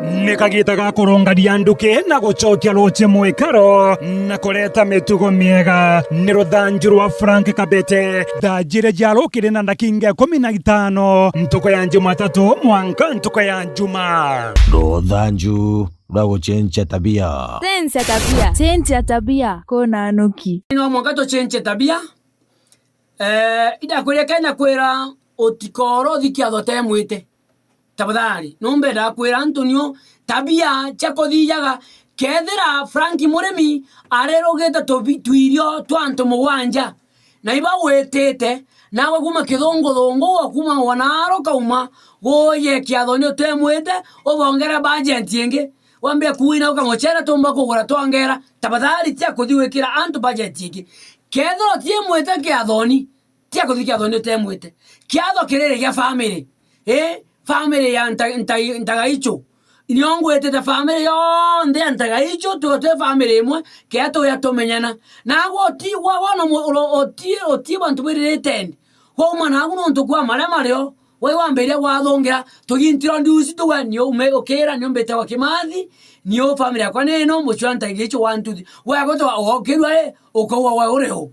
Nikagita ga kurungaria nduki na gucokia ruche mwikaro na kureta mitugo miega ni ruthanju rwa Frank Kabete thanjire jarukire na ndakinga 15 ntuko ya Jumatatu mwanka ntuko ya Juma ruthanju rwa gucenjia tabia chenja tabia kona nuki no mwanka to chenje tabia ida kureka na kwera otikoro thikiatho temwite tabadhari nombe da kwera Antonio tabia chako thiyaga kethira Frank Muremi arerogeta twirio twanto mugwanja na iba wetete nawe kuma kithongo kuma wanaro kauma goye kiatho nyo temwite obongera budget ingi wambia kuina ukamochera tomba kugura twangera tabadhari tia kuthiwekira antu budget ingi kethira tiemwite kiathoni tia kuthikia thoni temwite kiatho kirere gia family family ya ntagaicho niongwete ta family yonde ntagaicho tuote family imwe kiato ya tomenyana nago ti wona oti bantu bireten ho mana guno ntukwa mareo we wamberia wathongera tugintroduce tuwe ni ume okera ni umbete wa Kimathi ni o family yakwa neno muchwanta gicho 1 2 we goto okirwa ukowa wa ureho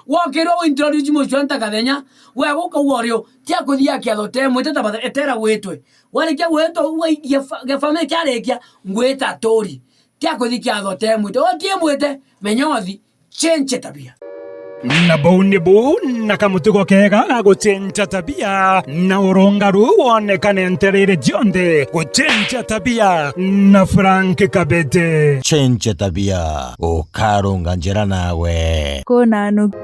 wakero introduce muchwanta kathenya we guka worio tia kuthia kiatho temwite tabata etera wetwe wale kia weto we ya family kiarekia ngweta tori tia kuthia kiatho temwite o tiemwite menyothi chenche tabia na bounibu na kamutugo kega ga gucenjia tabia na urungaru wonekane nterere jionde gucenjia tabia na Frank Kabete cenjia tabia ukarunga njira nawe kona nuki